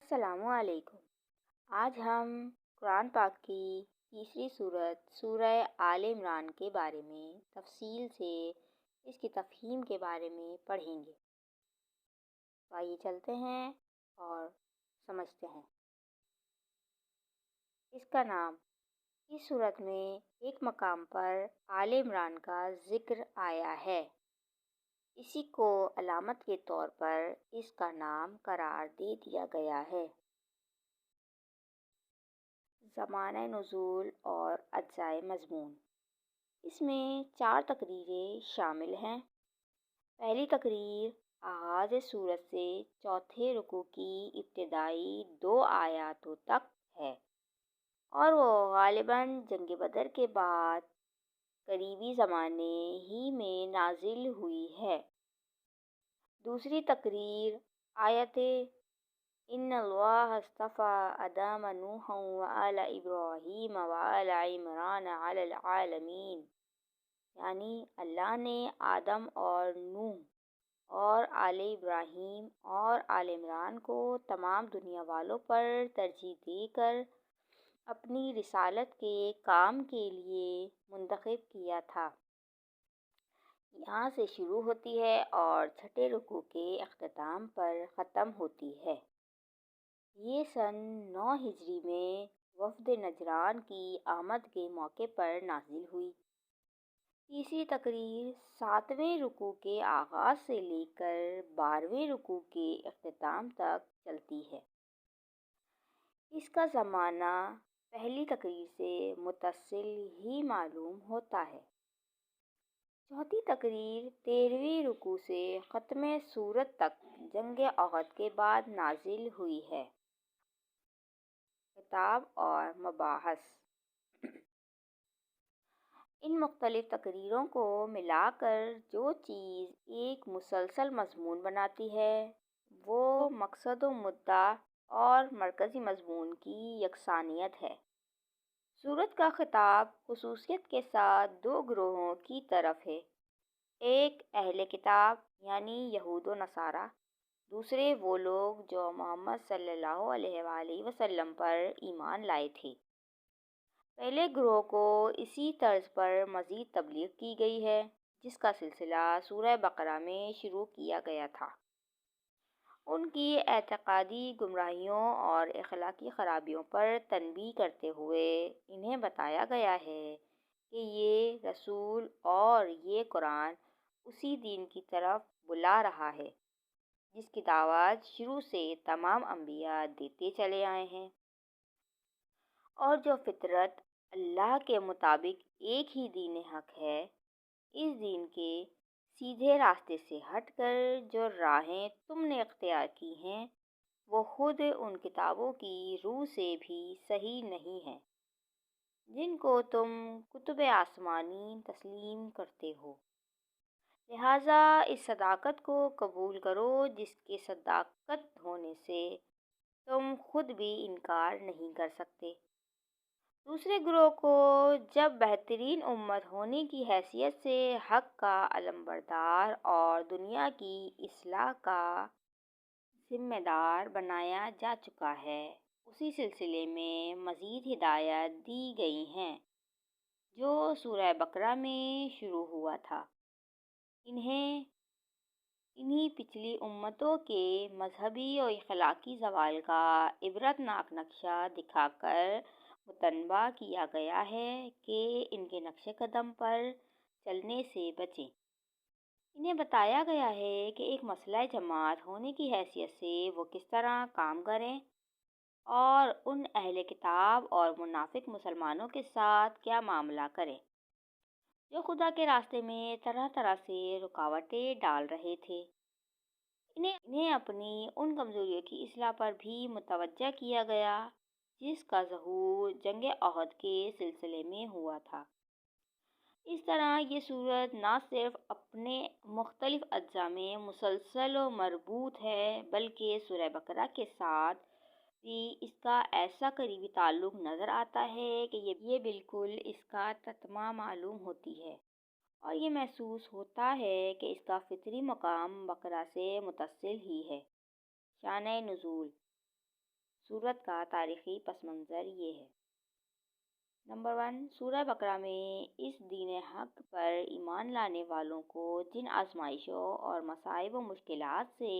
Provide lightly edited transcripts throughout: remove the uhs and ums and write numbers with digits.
السلام علیکم۔ آج ہم قرآن پاک کی تیسری صورت سورہ آل عمران کے بارے میں تفصیل سے اس کی تفہیم کے بارے میں پڑھیں گے۔ تو آئیے چلتے ہیں اور سمجھتے ہیں۔ اس کا نام اس صورت میں ایک مقام پر آل عمران کا ذکر آیا ہے، اسی کو علامت کے طور پر اس کا نام قرار دے دیا گیا ہے۔ زمانہ نزول اور اجزائے مضمون، اس میں 4 تقریریں شامل ہیں۔ پہلی تقریر آغاز سورت سے چوتھے رکوع کی ابتدائی 2 آیاتوں تک ہے اور وہ غالباً جنگ بدر کے بعد قریبی زمانے ہی میں نازل ہوئی ہے۔ دوسری تقریر آیت ان اللہ اصطفى آدم نوحا وآل ابراہیم وآل عمران علی العالمین، یعنی اللہ نے آدم اور نوح اور آل ابراہیم اور آل عمران کو تمام دنیا والوں پر ترجیح دے کر اپنی رسالت کے کام کے لیے منتخب کیا تھا۔ یہاں سے شروع ہوتی ہے اور چھٹے رکوع کے اختتام پر ختم ہوتی ہے۔ یہ سن 9 ہجری میں وفد نجران کی آمد کے موقع پر نازل ہوئی۔ تیسری تقریر 7ویں رکوع کے آغاز سے لے کر 12ویں رکوع کے اختتام تک چلتی ہے۔ اس کا زمانہ پہلی تقریر سے متصل ہی معلوم ہوتا ہے۔ چوتھی تقریر 13ویں رکوع سے ختم سورت تک جنگ احد کے بعد نازل ہوئی ہے۔ خطاب اور مباحث، ان مختلف تقریروں کو ملا کر جو چیز ایک مسلسل مضمون بناتی ہے وہ مقصد و مدعا اور مرکزی مضمون کی یکسانیت ہے۔ سورت کا خطاب خصوصیت کے ساتھ 2 گروہوں کی طرف ہے، ایک اہل کتاب یعنی یہود و نصارہ، دوسرے وہ لوگ جو محمد صلی اللہ علیہ وآلہ وسلم پر ایمان لائے تھے۔ پہلے گروہ کو اسی طرز پر مزید تبلیغ کی گئی ہے جس کا سلسلہ سورہ بقرہ میں شروع کیا گیا تھا۔ ان کی اعتقادی گمراہیوں اور اخلاقی خرابیوں پر تنبیہ کرتے ہوئے انہیں بتایا گیا ہے کہ یہ رسول اور یہ قرآن اسی دین کی طرف بلا رہا ہے جس کی دعوت شروع سے تمام انبیاء دیتے چلے آئے ہیں، اور جو فطرت اللہ کے مطابق ایک ہی دین حق ہے۔ اس دین کے سیدھے راستے سے ہٹ کر جو راہیں تم نے اختیار کی ہیں وہ خود ان کتابوں کی روح سے بھی صحیح نہیں ہیں جن کو تم کتب آسمانی تسلیم کرتے ہو، لہٰذا اس صداقت کو قبول کرو جس کے صادق ہونے سے تم خود بھی انکار نہیں کر سکتے۔ دوسرے گروہ کو جب بہترین امت ہونے کی حیثیت سے حق کا علمبردار اور دنیا کی اصلاح کا ذمہ دار بنایا جا چکا ہے، اسی سلسلے میں مزید ہدایات دی گئی ہیں جو سورہ بقرہ میں شروع ہوا تھا۔ انہی پچھلی امتوں کے مذہبی اور اخلاقی زوال کا عبرتناک نقشہ دکھا کر متنبہ کیا گیا ہے کہ ان کے نقش قدم پر چلنے سے بچیں۔ انہیں بتایا گیا ہے کہ ایک مسلح جماعت ہونے کی حیثیت سے وہ کس طرح کام کریں اور ان اہل کتاب اور منافق مسلمانوں کے ساتھ کیا معاملہ کریں جو خدا کے راستے میں طرح طرح سے رکاوٹیں ڈال رہے تھے۔ انہیں اپنی ان کمزوریوں کی اصلاح پر بھی متوجہ کیا گیا جس کا ظہور جنگ احد کے سلسلے میں ہوا تھا۔ اس طرح یہ سورت نہ صرف اپنے مختلف اجزاء میں مسلسل و مربوط ہے بلکہ سورہ بقرہ کے ساتھ بھی اس کا ایسا قریبی تعلق نظر آتا ہے کہ یہ بالکل اس کا تتمہ معلوم ہوتی ہے اور یہ محسوس ہوتا ہے کہ اس کا فطری مقام بقرہ سے متصل ہی ہے۔ شانِ نزول، صورت کا تاریخی پس منظر یہ ہے۔ نمبر 1، سورہ بقرہ میں اس دین حق پر ایمان لانے والوں کو جن آزمائشوں اور مصائب و مشکلات سے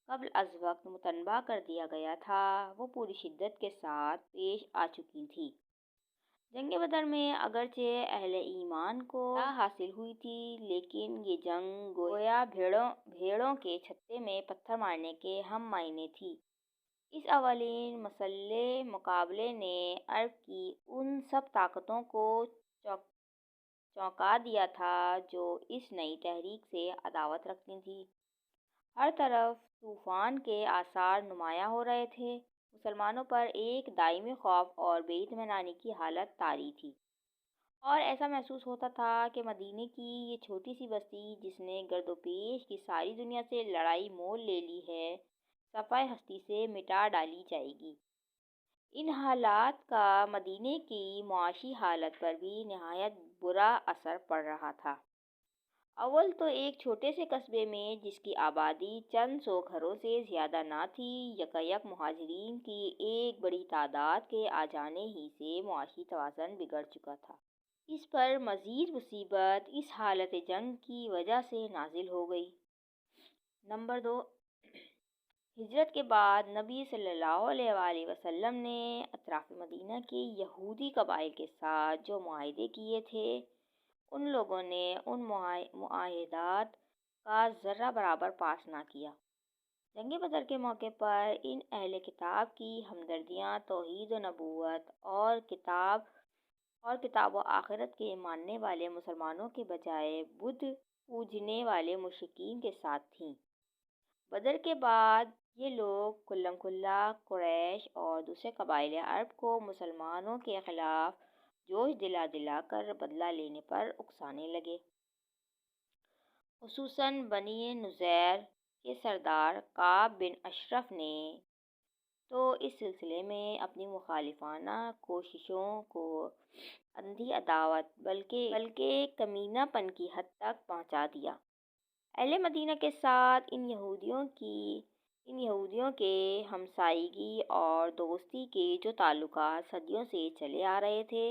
قبل از وقت متنبہ کر دیا گیا تھا وہ پوری شدت کے ساتھ پیش آ چکی تھی۔ جنگ بدر میں اگرچہ اہل ایمان کو فتح حاصل ہوئی تھی، لیکن یہ جنگ گویا بھیڑوں کے چھتے میں پتھر مارنے کے ہم معنی تھی۔ اس اولین مسلح مقابلے نے عرب کی ان سب طاقتوں کو چونکا دیا تھا جو اس نئی تحریک سے عداوت رکھتی تھیں۔ ہر طرف طوفان کے آثار نمایاں ہو رہے تھے۔ مسلمانوں پر ایک دائمی خوف اور بے اطمینانی کی حالت طاری تھی، اور ایسا محسوس ہوتا تھا کہ مدینے کی یہ چھوٹی سی بستی جس نے گرد و پیش کی ساری دنیا سے لڑائی مول لے لی ہے، صفحۂ ہستی سے مٹا ڈالی جائے گی۔ ان حالات کا مدینے کی معاشی حالت پر بھی نہایت برا اثر پڑ رہا تھا۔ اول تو ایک چھوٹے سے قصبے میں جس کی آبادی چند سو گھروں سے زیادہ نہ تھی، یکایک مہاجرین کی ایک بڑی تعداد کے آ جانے ہی سے معاشی توازن بگڑ چکا تھا۔ اس پر مزید مصیبت اس حالت جنگ کی وجہ سے نازل ہو گئی۔ نمبر 2، ہجرت کے بعد نبی صلی اللہ علیہ وآلہ وسلم نے اطراف مدینہ کے یہودی قبائل کے ساتھ جو معاہدے کیے تھے، ان لوگوں نے ان معاہدات کا ذرہ برابر پاس نہ کیا۔ جنگ بدر کے موقع پر ان اہل کتاب کی ہمدردیاں توحید و نبوت اور کتاب و آخرت کے ماننے والے مسلمانوں کے بجائے بت پوجنے والے مشرکین کے ساتھ تھیں۔ بدر کے بعد یہ لوگ کھلم کھلا قریش اور دوسرے قبائل عرب کو مسلمانوں کے خلاف جوش دلا دلا کر بدلہ لینے پر اکسانے لگے۔ خصوصاً بنی نضیر کے سردار کعب بن اشرف نے تو اس سلسلے میں اپنی مخالفانہ کوششوں کو اندھی عداوت بلکہ کمینہ پن کی حد تک پہنچا دیا۔ اہل مدینہ کے ساتھ ان یہودیوں کے ہمسائیگی اور دوستی کے جو تعلقات صدیوں سے چلے آ رہے تھے،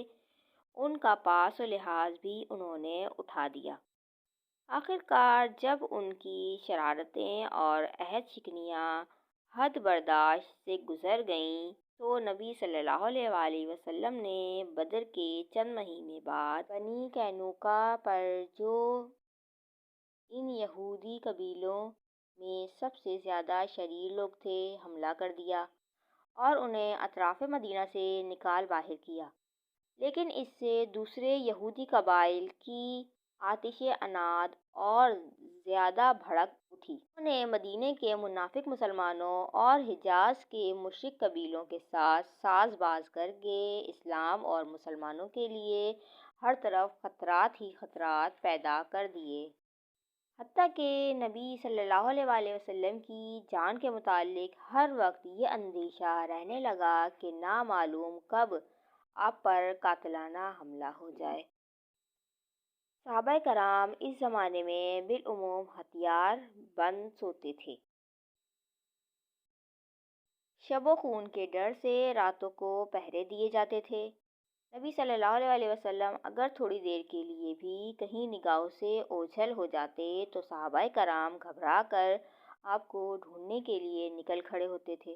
ان کا پاس و لحاظ بھی انہوں نے اٹھا دیا۔ آخر کار جب ان کی شرارتیں اور عہد شکنیاں حد برداشت سے گزر گئیں تو نبی صلی اللہ علیہ وآلہ وسلم نے بدر کے چند مہینے بعد بنی قینقاع پر جو ان یہودی قبیلوں میں سب سے زیادہ شریر لوگ تھے حملہ کر دیا اور انہیں اطراف مدینہ سے نکال باہر کیا۔ لیکن اس سے دوسرے یہودی قبائل کی آتش عناد اور زیادہ بھڑک اٹھی۔ انہوں نے مدینے کے منافق مسلمانوں اور حجاز کے مشرک قبیلوں کے ساتھ ساز باز کر کے اسلام اور مسلمانوں کے لیے ہر طرف خطرات ہی خطرات پیدا کر دیے۔ حتیٰ کہ نبی صلی اللہ علیہ وآلہ وسلم کی جان کے متعلق ہر وقت یہ اندیشہ رہنے لگا کہ نامعلوم کب آپ پر قاتلانہ حملہ ہو جائے۔ صحابہ کرام اس زمانے میں بالعموم ہتھیار بند سوتے تھے۔ شب و خون کے ڈر سے راتوں کو پہرے دیے جاتے تھے۔ نبی صلی اللہ علیہ وسلم اگر تھوڑی دیر کے لیے بھی کہیں نگاہوں سے اوجھل ہو جاتے تو صحابہ کرام گھبرا کر آپ کو ڈھونڈنے کے لیے نکل کھڑے ہوتے تھے۔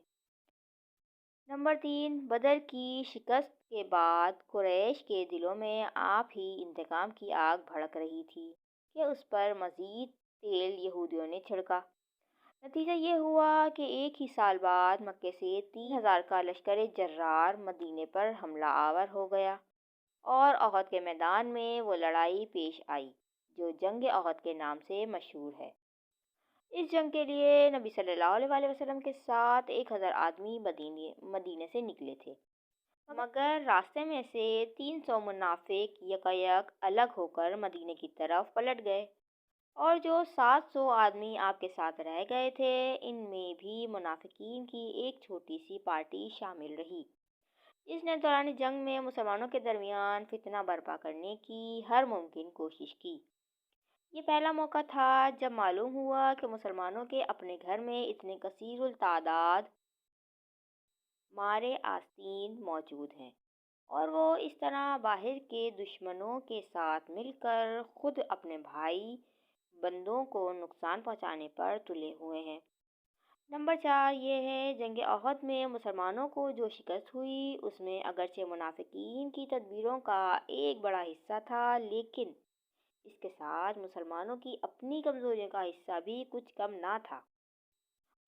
نمبر 3، بدر کی شکست کے بعد قریش کے دلوں میں آپ ہی انتقام کی آگ بھڑک رہی تھی کہ اس پر مزید تیل یہودیوں نے چھڑکا۔ نتیجہ یہ ہوا کہ ایک ہی سال بعد مکے سے 3000 کا لشکر جرار مدینے پر حملہ آور ہو گیا اور احد کے میدان میں وہ لڑائی پیش آئی جو جنگ احد کے نام سے مشہور ہے۔ اس جنگ کے لیے نبی صلی اللہ علیہ وسلم کے ساتھ 1000 آدمی مدینے سے نکلے تھے، مگر راستے میں سے 300 منافق یکایک الگ ہو کر مدینے کی طرف پلٹ گئے، اور جو 700 آدمی آپ کے ساتھ رہ گئے تھے ان میں بھی منافقین کی ایک چھوٹی سی پارٹی شامل رہی جس نے دوران جنگ میں مسلمانوں کے درمیان فتنہ برپا کرنے کی ہر ممکن کوشش کی۔ یہ پہلا موقع تھا جب معلوم ہوا کہ مسلمانوں کے اپنے گھر میں اتنے کثیر التعداد مارے آستین موجود ہیں، اور وہ اس طرح باہر کے دشمنوں کے ساتھ مل کر خود اپنے بھائی بندوں کو نقصان پہنچانے پر تلے ہوئے ہیں۔ نمبر 4 یہ ہے جنگ احد میں مسلمانوں کو جو شکست ہوئی، اس میں اگرچہ منافقین کی تدبیروں کا ایک بڑا حصہ تھا، لیکن اس کے ساتھ مسلمانوں کی اپنی کمزوریوں کا حصہ بھی کچھ کم نہ تھا،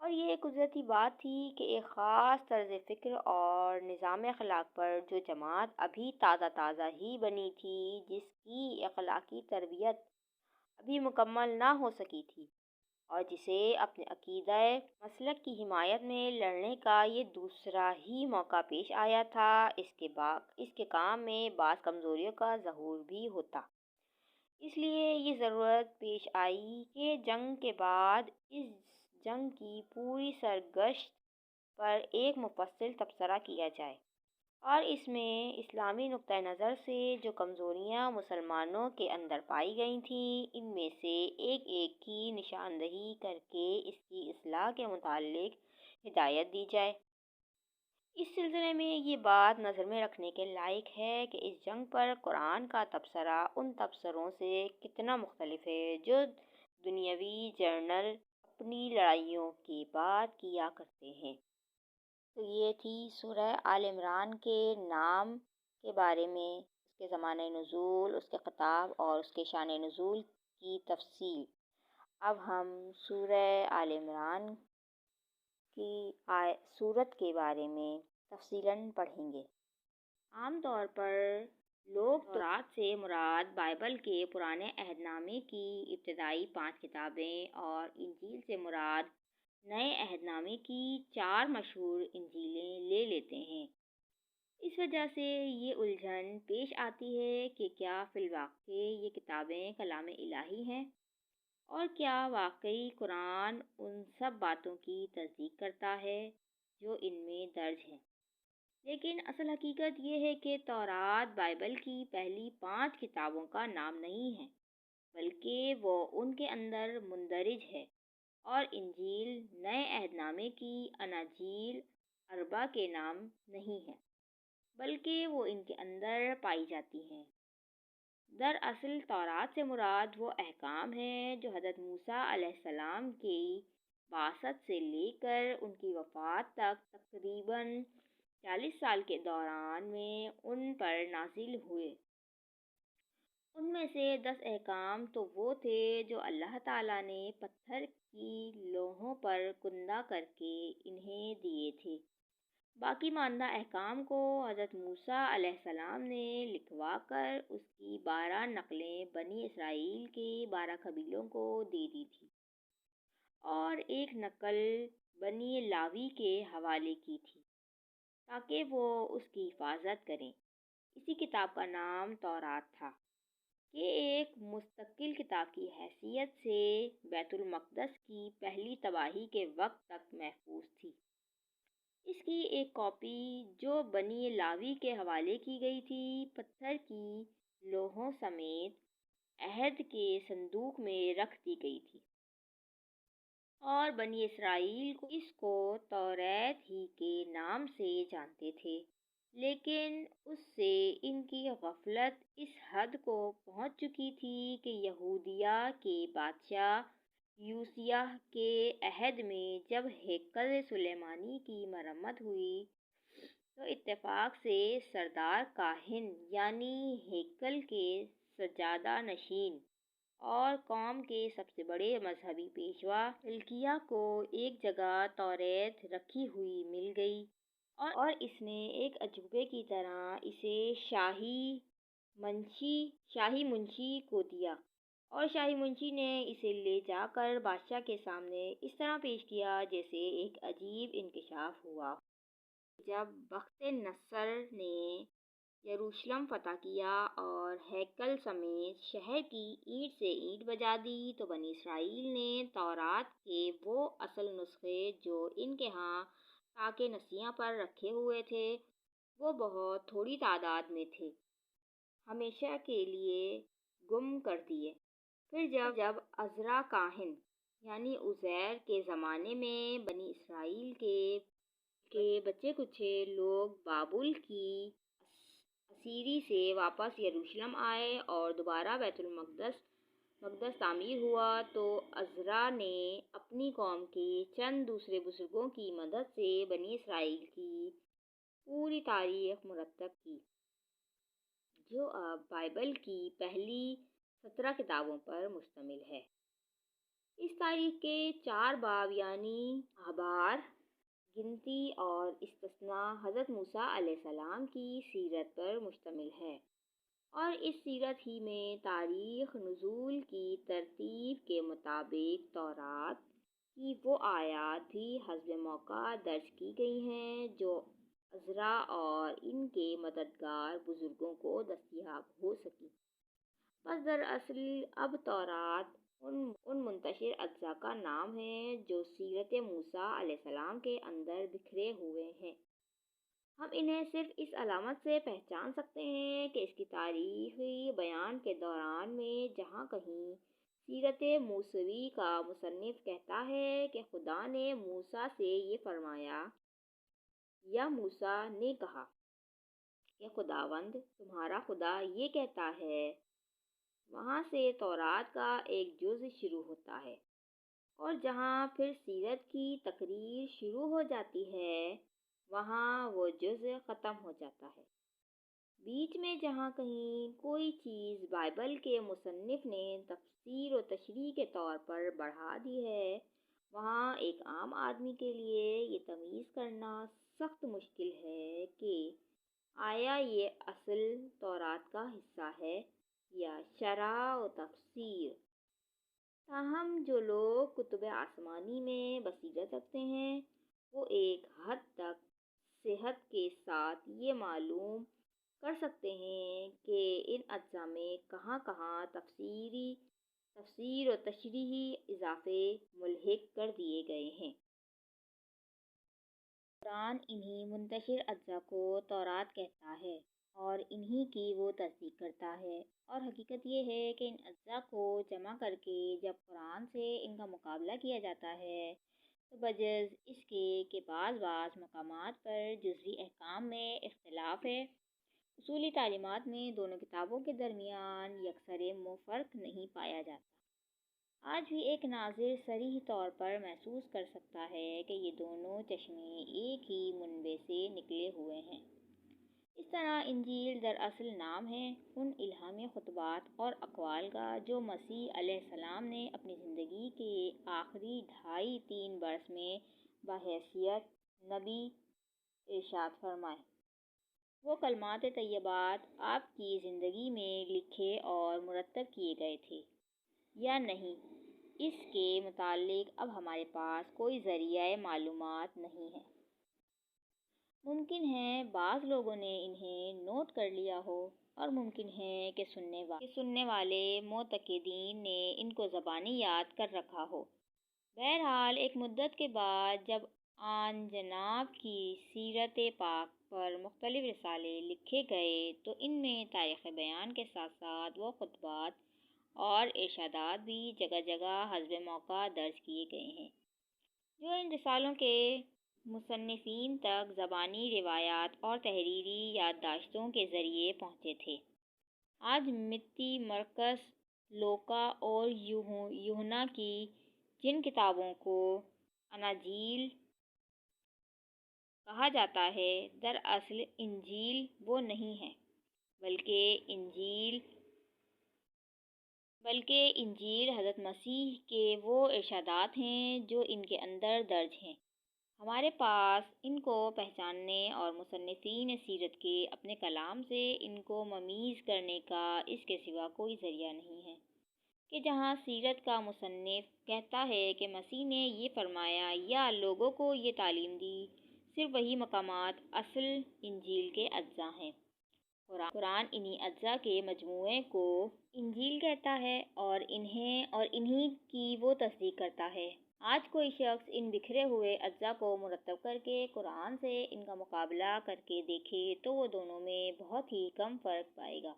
اور یہ ایک قدرتی بات تھی کہ ایک خاص طرز فکر اور نظام اخلاق پر جو جماعت ابھی تازہ ہی بنی تھی، جس کی اخلاقی تربیت ابھی مکمل نہ ہو سکی تھی، اور جسے اپنے عقیدہ مسلک کی حمایت میں لڑنے کا یہ دوسرا ہی موقع پیش آیا تھا، اس کے کام میں بعض کمزوریوں کا ظہور بھی ہوتا۔ اس لیے یہ ضرورت پیش آئی کہ جنگ کے بعد اس جنگ کی پوری سرگزشت پر ایک مفصل تبصرہ کیا جائے، اور اس میں اسلامی نقطہ نظر سے جو کمزوریاں مسلمانوں کے اندر پائی گئی تھیں، ان میں سے ایک ایک کی نشاندہی کر کے اس کی اصلاح کے متعلق ہدایت دی جائے۔ اس سلسلے میں یہ بات نظر میں رکھنے کے لائق ہے کہ اس جنگ پر قرآن کا تبصرہ ان تبصروں سے کتنا مختلف ہے جو دنیاوی جرنل اپنی لڑائیوں کے بعد کیا کرتے ہیں۔ تو یہ تھی سورہ آل عمران کے نام کے بارے میں، اس کے زمانہ نزول، اس کے خطاب اور اس کے شان نزول کی تفصیل۔ اب ہم سورہ آل عمران کی سورت کے بارے میں تفصیلاً پڑھیں گے۔ عام طور پر لوگ تورات سے مراد بائبل کے پرانے عہد نامے کی ابتدائی 5 کتابیں اور انجیل سے مراد نئے عہد نامے کی 4 مشہور انجیلیں لے لیتے ہیں۔ اس وجہ سے یہ الجھن پیش آتی ہے کہ کیا فی الواقع یہ کتابیں کلام الہی ہیں، اور کیا واقعی قرآن ان سب باتوں کی تصدیق کرتا ہے جو ان میں درج ہیں۔ لیکن اصل حقیقت یہ ہے کہ تورات بائبل کی پہلی 5 کتابوں کا نام نہیں ہے، بلکہ وہ ان کے اندر مندرج ہے، اور انجیل نئے عہد نامے کی اناجیل اربع کے نام نہیں ہے، بلکہ وہ ان کے اندر پائی جاتی ہیں۔ دراصل تورات سے مراد وہ احکام ہیں جو حضرت موسیٰ علیہ السلام کی بعثت سے لے کر ان کی وفات تک تقریباً 40 سال کے دوران میں ان پر نازل ہوئے۔ ان میں سے 10 احکام تو وہ تھے جو اللہ تعالیٰ نے پتھر کی لوحوں پر کندہ کر کے انہیں دیے تھے۔ باقی ماندہ احکام کو حضرت موسیٰ علیہ السلام نے لکھوا کر اس کی 12 نقلیں بنی اسرائیل کے 12 قبیلوں کو دے دی تھی، اور ایک نقل بنی لاوی کے حوالے کی تھی تاکہ وہ اس کی حفاظت کریں۔ اسی کتاب کا نام تورات تھا، کہ ایک مستقل کتاب کی حیثیت سے بیت المقدس کی پہلی تباہی کے وقت تک محفوظ تھی۔ اس کی ایک کاپی جو بنی لاوی کے حوالے کی گئی تھی، پتھر کی لوحوں سمیت عہد کے صندوق میں رکھ دی گئی تھی، اور بنی اسرائیل اس کو توریت ہی کے نام سے جانتے تھے۔ لیکن اس سے ان کی غفلت اس حد کو پہنچ چکی تھی کہ یہودیہ کے بادشاہ یوسیہ کے عہد میں جب ہیکل سلیمانی کی مرمت ہوئی تو اتفاق سے سردار کاہن یعنی ہیکل کے سجادہ نشین اور قوم کے سب سے بڑے مذہبی پیشوا ہلقیہ کو ایک جگہ توریت رکھی ہوئی مل گئی، اور اس نے ایک عجوبے کی طرح اسے شاہی منشی کو دیا، اور شاہی منشی نے اسے لے جا کر بادشاہ کے سامنے اس طرح پیش کیا جیسے ایک عجیب انکشاف ہوا۔ جب بخت نصر نے یروشلم فتح کیا اور ہیکل سمیت شہر کی اینٹ سے اینٹ بجا دی، تو بنی اسرائیل نے تورات کے وہ اصل نسخے جو ان کے ہاں طاق نسیاں پر رکھے ہوئے تھے، وہ بہت تھوڑی تعداد میں تھے، ہمیشہ کے لیے گم کر دیے۔ پھر جب عزرا کاہن یعنی عزیر کے زمانے میں بنی اسرائیل کے کہ بچے کچھ لوگ بابل کی اسیری سے واپس یروشلم آئے اور دوبارہ بیت المقدس تعمیر ہوا، تو عزرا نے اپنی قوم کے چند دوسرے بزرگوں کی مدد سے بنی اسرائیل کی پوری تاریخ مرتب کی، جو اب بائبل کی پہلی 17 کتابوں پر مشتمل ہے۔ اس تاریخ کے 4 باب یعنی اخبار، گنتی اور استثناء حضرت موسیٰ علیہ السلام کی سیرت پر مشتمل ہے، اور اس سیرت ہی میں تاریخ نزول کی ترتیب کے مطابق تورات کی وہ آیات بھی حسب موقع درج کی گئی ہیں جو عزرا اور ان کے مددگار بزرگوں کو دستیاب ہو سکی۔ بس دراصل اب تورات ان منتشر اجزاء کا نام ہے جو سیرت موسیٰ علیہ السلام کے اندر بکھرے ہوئے ہیں۔ ہم انہیں صرف اس علامت سے پہچان سکتے ہیں کہ اس کی تاریخی بیان کے دوران میں جہاں کہیں سیرت موسوی کا مصنف کہتا ہے کہ خدا نے موسیٰ سے یہ فرمایا، یا موسیٰ نے کہا کہ خداوند تمہارا خدا یہ کہتا ہے، وہاں سے تورات کا ایک جز شروع ہوتا ہے، اور جہاں پھر سیرت کی تقریر شروع ہو جاتی ہے وہاں وہ جز ختم ہو جاتا ہے۔ بیچ میں جہاں کہیں کوئی چیز بائبل کے مصنف نے تفسیر و تشریح کے طور پر بڑھا دی ہے، وہاں ایک عام آدمی کے لیے یہ تمیز کرنا سخت مشکل ہے کہ آیا یہ اصل تورات کا حصہ ہے یا شرح و تفسیر۔ تاہم جو لوگ کتب آسمانی میں بصیرت رکھتے ہیں وہ ایک حد تک صحت کے ساتھ یہ معلوم کر سکتے ہیں کہ ان اجزاء میں کہاں کہاں تفسیر و تشریحی اضافے ملحق کر دیے گئے ہیں۔ قرآن انہی منتشر اجزاء کو تورات کہتا ہے اور انہی کی وہ تصدیق کرتا ہے، اور حقیقت یہ ہے کہ ان اجزاء کو جمع کر کے جب قرآن سے ان کا مقابلہ کیا جاتا ہے تو بجز اس کے کہ بعض مقامات پر جزوی احکام میں اختلاف ہے، اصولی تعلیمات میں دونوں کتابوں کے درمیان یکسر فرق نہیں پایا جاتا۔ آج بھی ایک ناظر صریح طور پر محسوس کر سکتا ہے کہ یہ دونوں چشمے ایک ہی منبع سے نکلے ہوئے ہیں۔ اس طرح انجیل دراصل نام ہے ان الہامی خطبات اور اقوال کا جو مسیح علیہ السلام نے اپنی زندگی کے آخری 2.5-3 برس میں بحیثیت نبی ارشاد فرمائے۔ وہ کلمات طیبات آپ کی زندگی میں لکھے اور مرتب کیے گئے تھے یا نہیں، اس کے متعلق اب ہمارے پاس کوئی ذریعہ معلومات نہیں ہے۔ ممکن ہے بعض لوگوں نے انہیں نوٹ کر لیا ہو، اور ممکن ہے کہ سننے والے معتقدین نے ان کو زبانی یاد کر رکھا ہو۔ بہرحال ایک مدت کے بعد جب آن جناب کی سیرت پاک پر مختلف رسالے لکھے گئے تو ان میں تاریخ بیان کے ساتھ ساتھ وہ خطبات اور ارشادات بھی جگہ جگہ حسب موقع درج کیے گئے ہیں، جو ان رسالوں کے مصنفین تک زبانی روایات اور تحریری یادداشتوں کے ذریعے پہنچے تھے۔ آج متی، مرقس، لوقا اور یوحنا کی جن کتابوں کو اناجیل کہا جاتا ہے دراصل انجیل وہ نہیں ہے، بلکہ انجیل حضرت مسیح کے وہ ارشادات ہیں جو ان کے اندر درج ہیں۔ ہمارے پاس ان کو پہچاننے اور مصنفین سیرت کے اپنے کلام سے ان کو ممیز کرنے کا اس کے سوا کوئی ذریعہ نہیں ہے کہ جہاں سیرت کا مصنف کہتا ہے کہ مسیح نے یہ فرمایا یا لوگوں کو یہ تعلیم دی، صرف وہی مقامات اصل انجیل کے اجزاء ہیں۔ قرآن انہی اجزاء کے مجموعے کو انجیل کہتا ہے اور انہی کی وہ تصدیق کرتا ہے۔ آج کوئی شخص ان بکھرے ہوئے اجزاء کو مرتب کر کے قرآن سے ان کا مقابلہ کر کے دیکھے تو وہ دونوں میں بہت ہی کم فرق پائے گا،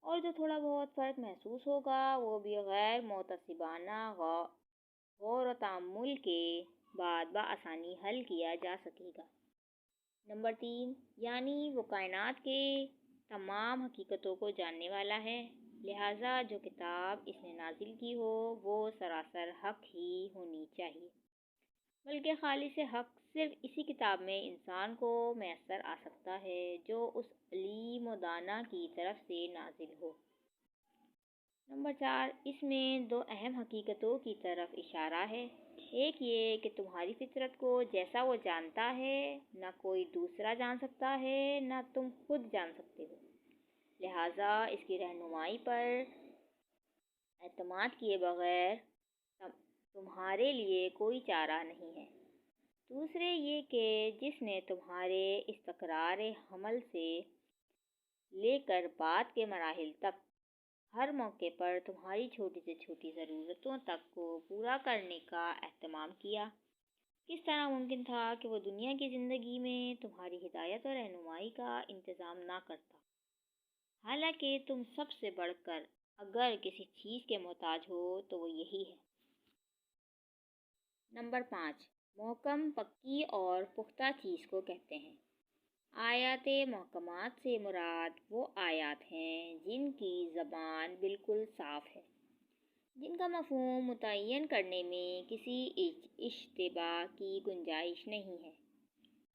اور جو تھوڑا بہت فرق محسوس ہوگا وہ بھی غیر محتسبانہ غور و تأمل کے بعد بآسانی حل کیا جا سکے گا۔ نمبر 3، یعنی وہ کائنات کے تمام حقیقتوں کو جاننے والا ہے، لہٰذا جو کتاب اس نے نازل کی ہو وہ سراسر حق ہی ہونی چاہیے، بلکہ خالص حق صرف اسی کتاب میں انسان کو میسر آ سکتا ہے جو اس علیم و دانا کی طرف سے نازل ہو۔ نمبر 4، اس میں 2 اہم حقیقتوں کی طرف اشارہ ہے۔ ایک یہ کہ تمہاری فطرت کو جیسا وہ جانتا ہے نہ کوئی دوسرا جان سکتا ہے نہ تم خود جان سکتے ہو، لہٰذا اس کی رہنمائی پر اعتماد کیے بغیر تمہارے لیے کوئی چارہ نہیں ہے۔ دوسرے یہ کہ جس نے تمہارے استقرار حمل سے لے کر بعد کے مراحل تک ہر موقع پر تمہاری چھوٹی سے چھوٹی ضرورتوں تک کو پورا کرنے کا اہتمام کیا، کس طرح ممکن تھا کہ وہ دنیا کی زندگی میں تمہاری ہدایت اور رہنمائی کا انتظام نہ کرتا، حالانکہ تم سب سے بڑھ کر اگر کسی چیز کے محتاج ہو تو وہ یہی ہے۔ نمبر 5، محکم، پکی اور پختہ چیز کو کہتے ہیں۔ آیات محکمات سے مراد وہ آیات ہیں جن کی زبان بالکل صاف ہے، جن کا مفہوم متعین کرنے میں کسی اشتباہ کی گنجائش نہیں ہے،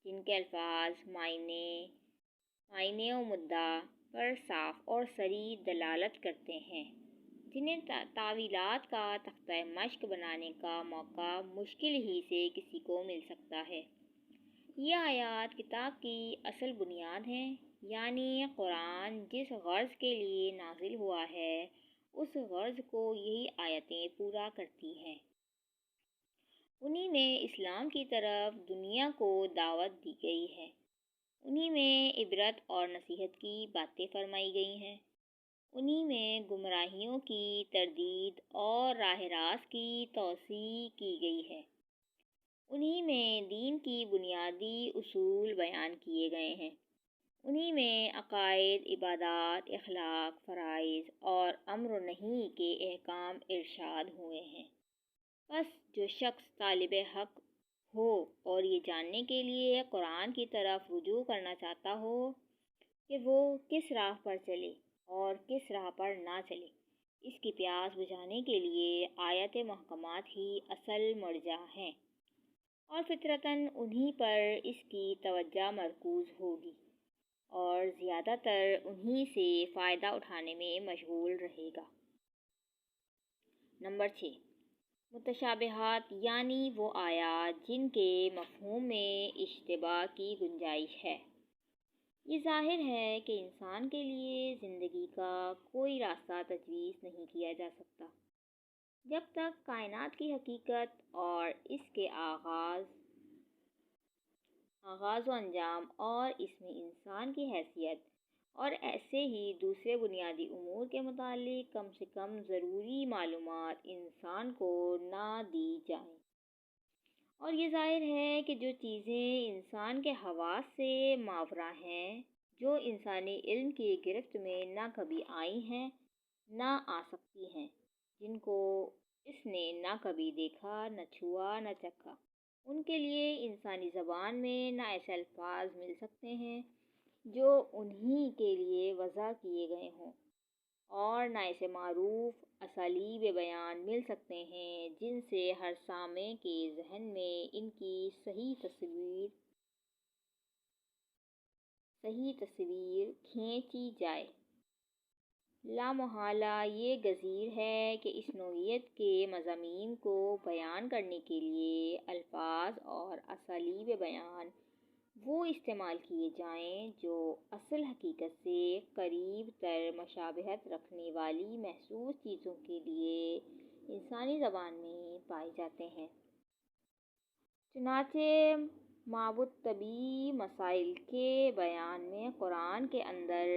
جن کے الفاظ معنی و مدعا پر صاف اور صریح دلالت کرتے ہیں، جنہیں تاویلات کا تختہ مشق بنانے کا موقع مشکل ہی سے کسی کو مل سکتا ہے۔ یہ آیات کتاب کی اصل بنیاد ہیں، یعنی قرآن جس غرض کے لیے نازل ہوا ہے اس غرض کو یہی آیتیں پورا کرتی ہیں۔ انہی میں اسلام کی طرف دنیا کو دعوت دی گئی ہے، انہی میں عبرت اور نصیحت کی باتیں فرمائی گئی ہیں، انہی میں گمراہیوں کی تردید اور راہ راست کی توضیح کی گئی ہے، انہی میں دین کی بنیادی اصول بیان کیے گئے ہیں، انہی میں عقائد، عبادات، اخلاق، فرائض اور امر و نہی کے احکام ارشاد ہوئے ہیں۔ بس جو شخص طالب حق ہو اور یہ جاننے کے لیے قرآن کی طرف رجوع کرنا چاہتا ہو کہ وہ کس راہ پر چلے اور کس راہ پر نہ چلے، اس کی پیاس بجھانے کے لیے آیات محکمات ہی اصل مرجع ہیں، اور فطرتاً انہی پر اس کی توجہ مرکوز ہوگی اور زیادہ تر انہی سے فائدہ اٹھانے میں مشغول رہے گا۔ نمبر 6، متشابہات، یعنی وہ آیات جن کے مفہوم میں اشتباہ کی گنجائش ہے۔ یہ ظاہر ہے کہ انسان کے لیے زندگی کا کوئی راستہ تجویز نہیں کیا جا سکتا جب تک کائنات کی حقیقت اور اس کے آغاز و انجام اور اس میں انسان کی حیثیت اور ایسے ہی دوسرے بنیادی امور کے متعلق کم سے کم ضروری معلومات انسان کو نہ دی جائیں۔ اور یہ ظاہر ہے کہ جو چیزیں انسان کے حواس سے ماورا ہیں، جو انسانی علم کی گرفت میں نہ کبھی آئی ہیں نہ آ سکتی ہیں، جن کو اس نے نہ کبھی دیکھا، نہ چھوا، نہ چکھا، ان کے لیے انسانی زبان میں نہ ایسے الفاظ مل سکتے ہیں جو انہی کے لیے وضع کیے گئے ہوں، اور نہ ایسے معروف اسالیب بیان مل سکتے ہیں جن سے ہر سامع کے ذہن میں ان کی صحیح تصویر کھینچی جائے۔ لامحالہ یہ گزیر ہے کہ اس نوعیت کے مضامین کو بیان کرنے کے لیے الفاظ اور اسالیب بیان وہ استعمال کیے جائیں جو اصل حقیقت سے قریب تر مشابہت رکھنے والی محسوس چیزوں کے لیے انسانی زبان میں پائے جاتے ہیں۔ چنانچہ مابطبی مسائل کے بیان میں قرآن کے اندر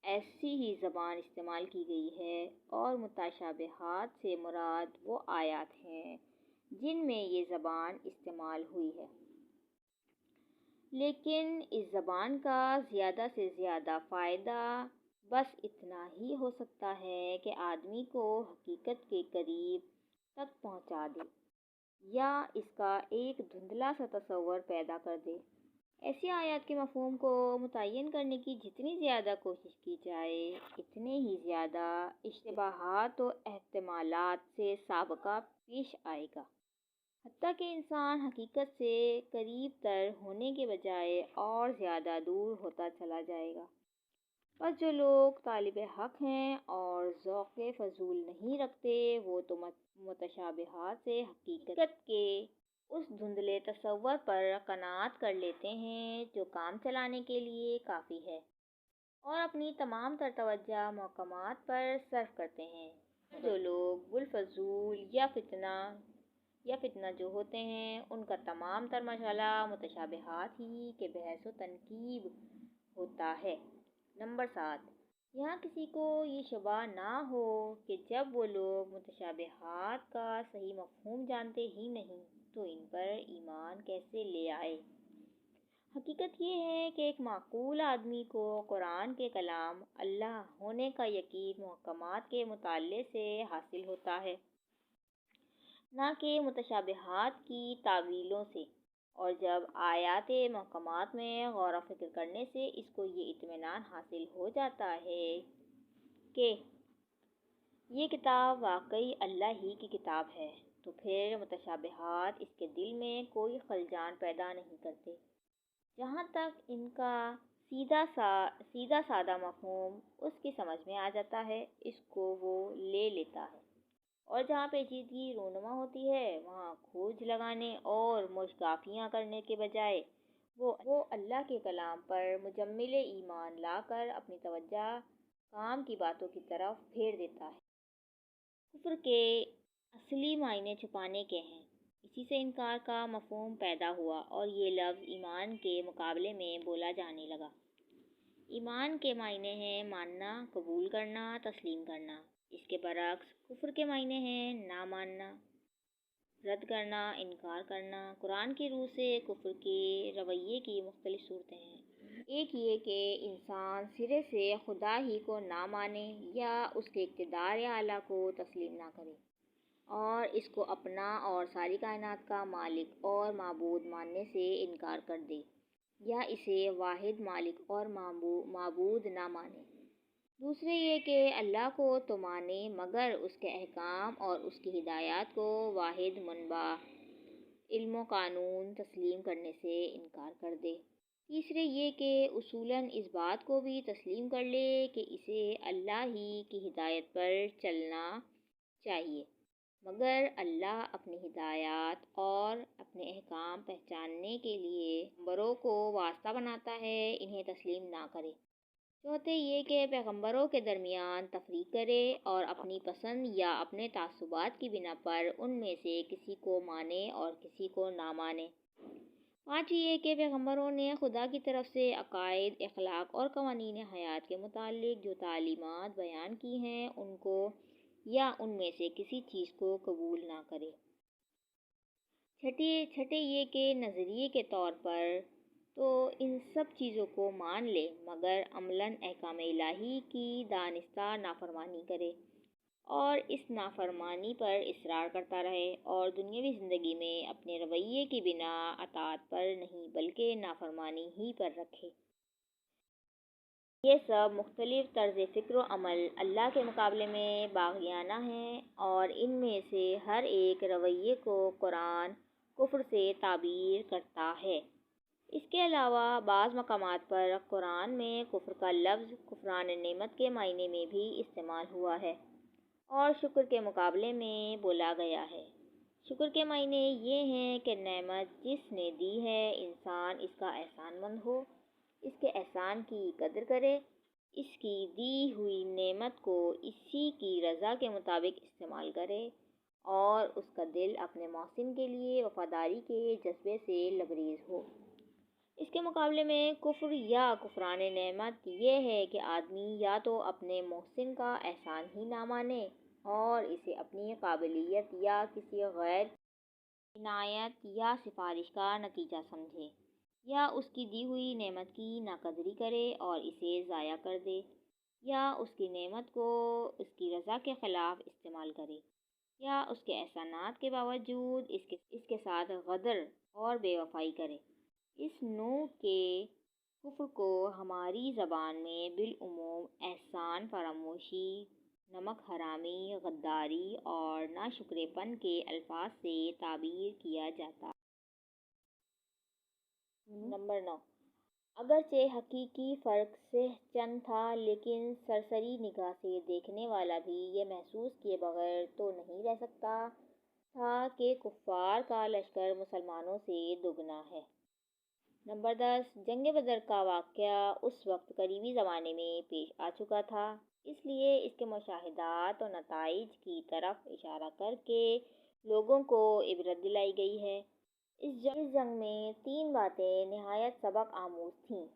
ایسی ہی زبان استعمال کی گئی ہے، اور متشابہات سے مراد وہ آیات ہیں جن میں یہ زبان استعمال ہوئی ہے، لیکن اس زبان کا زیادہ سے زیادہ فائدہ بس اتنا ہی ہو سکتا ہے کہ آدمی کو حقیقت کے قریب تک پہنچا دے، یا اس کا ایک دھندلا سا تصور پیدا کر دے۔ ایسی آیات کے مفہوم کو متعین کرنے کی جتنی زیادہ کوشش کی جائے، اتنے ہی زیادہ اشتباہات و احتمالات سے سابقہ پیش آئے گا، حتیٰ کہ انسان حقیقت سے قریب تر ہونے کے بجائے اور زیادہ دور ہوتا چلا جائے گا۔ بس جو لوگ طالب حق ہیں اور ذوق فضول نہیں رکھتے، وہ تو متشابہات سے حقیقت کے اس دھندلے تصور پر قناعت کر لیتے ہیں جو کام چلانے کے لیے کافی ہے، اور اپنی تمام تر توجہ محکمات پر صرف کرتے ہیں۔ جو لوگ بالفضول یا فتنہ جو ہوتے ہیں، ان کا تمام تر مشغلہ متشابہات ہی کے بحث و تنقیب ہوتا ہے۔ نمبر 7، یہاں کسی کو یہ شبہ نہ ہو کہ جب وہ لوگ متشابہات کا صحیح مفہوم جانتے ہی نہیں تو ان پر ایمان کیسے لے آئے۔ حقیقت یہ ہے کہ ایک معقول آدمی کو قرآن کے کلام اللہ ہونے کا یقین محکمات کے مطالعے سے حاصل ہوتا ہے، نہ کہ متشابہات کی تاویلوں سے، اور جب آیات محکمات میں غور و فکر کرنے سے اس کو یہ اطمینان حاصل ہو جاتا ہے کہ یہ کتاب واقعی اللہ ہی کی کتاب ہے، تو پھر متشابہات اس کے دل میں کوئی خلجان پیدا نہیں کرتے۔ جہاں تک ان کا سیدھا سادہ مفہوم اس کی سمجھ میں آ جاتا ہے، اس کو وہ لے لیتا ہے، اور جہاں پیچیدگی رونما ہوتی ہے، وہاں کھوج لگانے اور مشگافیاں کرنے کے بجائے وہ اللہ کے کلام پر مجمل ایمان لا کر اپنی توجہ کام کی باتوں کی طرف پھیر دیتا ہے۔ کفر کے اصلی معنی چھپانے کے ہیں، اسی سے انکار کا مفہوم پیدا ہوا اور یہ لفظ ایمان کے مقابلے میں بولا جانے لگا۔ ایمان کے معنی ہیں ماننا، قبول کرنا، تسلیم کرنا۔ اس کے برعکس کفر کے معنی ہیں نہ ماننا، رد کرنا، انکار کرنا۔ قرآن کی روح سے کفر کے رویے کی مختلف صورتیں ہیں۔ ایک یہ کہ انسان سرے سے خدا ہی کو نہ مانے یا اس کے اقتدار اعلیٰ کو تسلیم نہ کرے، اور اس کو اپنا اور ساری کائنات کا مالک اور معبود ماننے سے انکار کر دے، یا اسے واحد مالک اور معبود نہ مانے۔ دوسرے یہ کہ اللہ کو تو مانے مگر اس کے احکام اور اس کی ہدایات کو واحد منبع علم و قانون تسلیم کرنے سے انکار کر دے۔ تیسرے یہ کہ اصولاً اس بات کو بھی تسلیم کر لے کہ اسے اللہ ہی کی ہدایت پر چلنا چاہیے، مگر اللہ اپنی ہدایات اور اپنے احکام پہچاننے کے لیے پیغمبروں کو واسطہ بناتا ہے، انہیں تسلیم نہ کرے۔ چوتھے یہ کہ پیغمبروں کے درمیان تفریق کرے اور اپنی پسند یا اپنے تعصبات کی بنا پر ان میں سے کسی کو مانے اور کسی کو نہ مانے۔ پانچویں یہ کہ پیغمبروں نے خدا کی طرف سے عقائد، اخلاق اور قوانین حیات کے متعلق جو تعلیمات بیان کی ہیں، ان کو یا ان میں سے کسی چیز کو قبول نہ کرے۔ چھٹے یہ کہ نظریے کے طور پر تو ان سب چیزوں کو مان لے مگر عملاً احکام الہی کی دانستہ نافرمانی کرے، اور اس نافرمانی پر اصرار کرتا رہے، اور دنیاوی زندگی میں اپنے رویے کی بنا اطاعت پر نہیں بلکہ نافرمانی ہی پر رکھے۔ یہ سب مختلف طرز فکر و عمل اللہ کے مقابلے میں باغیانہ ہیں، اور ان میں سے ہر ایک رویے کو قرآن کفر سے تعبیر کرتا ہے۔ اس کے علاوہ بعض مقامات پر قرآن میں کفر کا لفظ کفران نعمت کے معنی میں بھی استعمال ہوا ہے اور شکر کے مقابلے میں بولا گیا ہے۔ شکر کے معنی یہ ہیں کہ نعمت جس نے دی ہے، انسان اس کا احسان مند ہو، اس کے احسان کی قدر کرے، اس کی دی ہوئی نعمت کو اسی کی رضا کے مطابق استعمال کرے، اور اس کا دل اپنے محسن کے لیے وفاداری کے جذبے سے لبریز ہو۔ اس کے مقابلے میں کفر یا کفران نعمت یہ ہے کہ آدمی یا تو اپنے محسن کا احسان ہی نہ مانے اور اسے اپنی قابلیت یا کسی غیر کی عنایت یا سفارش کا نتیجہ سمجھے، یا اس کی دی ہوئی نعمت کی ناقدری کرے اور اسے ضائع کر دے، یا اس کی نعمت کو اس کی رضا کے خلاف استعمال کرے۔ یا اس کے احسانات کے باوجود اس کے ساتھ غدر اور بے وفائی کرے۔ اس نوع کے کفر کو ہماری زبان میں بالعموم احسان فراموشی، نمک حرامی، غداری اور ناشکرے پن کے الفاظ سے تعبیر کیا جاتا ہے۔ نمبر 9، اگرچہ حقیقی فرق صحیح چند تھا، لیکن سرسری نگاہ سے دیکھنے والا بھی یہ محسوس کیے بغیر تو نہیں رہ سکتا تھا کہ کفار کا لشکر مسلمانوں سے دگنا ہے۔ نمبر 10، جنگ بدر کا واقعہ اس وقت قریبی زمانے میں پیش آ چکا تھا، اس لیے اس کے مشاہدات اور نتائج کی طرف اشارہ کر کے لوگوں کو عبرت دلائی گئی ہے۔ اس جنگ میں 3 باتیں نہایت سبق آموز تھیں۔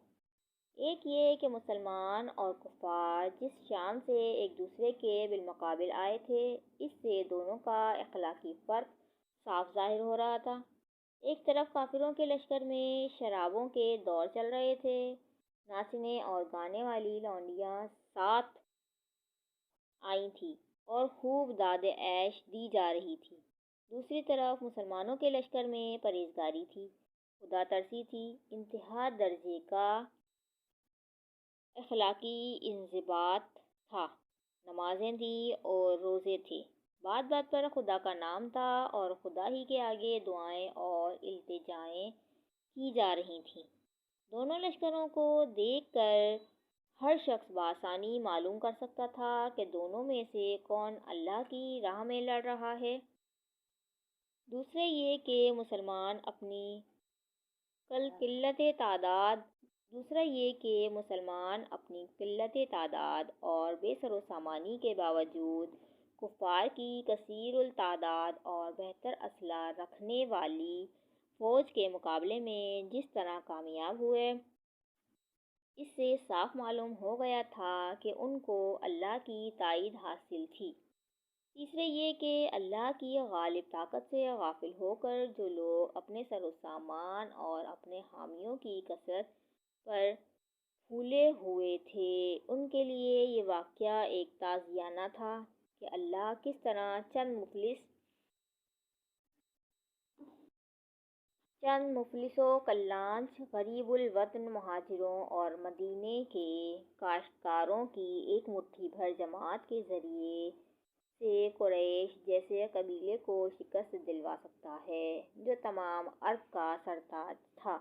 ایک یہ کہ مسلمان اور کفار جس شان سے ایک دوسرے کے بالمقابل آئے تھے، اس سے دونوں کا اخلاقی فرق صاف ظاہر ہو رہا تھا۔ ایک طرف کافروں کے لشکر میں شرابوں کے دور چل رہے تھے، ناچنے اور گانے والی لونڈیاں ساتھ آئی تھیں اور خوب داد عیش دی جا رہی تھی۔ دوسری طرف مسلمانوں کے لشکر میں پرہیزگاری تھی، خدا ترسی تھی، انتہا درجے کا اخلاقی انضباط تھا، نمازیں تھیں اور روزے تھے، بات بات پر خدا کا نام تھا اور خدا ہی کے آگے دعائیں اور التجائیں کی جا رہی تھیں۔ دونوں لشکروں کو دیکھ کر ہر شخص بآسانی معلوم کر سکتا تھا کہ دونوں میں سے کون اللہ کی راہ میں لڑ رہا ہے۔ دوسرے یہ کہ مسلمان اپنی قلت تعداد اور بے سر و سامانی کے باوجود کفار کی کثیر التعداد اور بہتر اسلحہ رکھنے والی فوج کے مقابلے میں جس طرح کامیاب ہوئے، اس سے صاف معلوم ہو گیا تھا کہ ان کو اللہ کی تائید حاصل تھی۔ تیسرے یہ کہ اللہ کی غالب طاقت سے غافل ہو کر جو لوگ اپنے سر و سامان اور اپنے حامیوں کی کثرت پر پھولے ہوئے تھے، ان کے لیے یہ واقعہ ایک تعزیانہ تھا کہ اللہ کس طرح چند مفلس و کلانچ غریب الوطن مہاجروں اور مدینے کے کاشتکاروں کی ایک مٹھی بھر جماعت کے ذریعے سے قریش جیسے قبیلے کو شکست دلوا سکتا ہے جو تمام عرب کا سرتاج تھا۔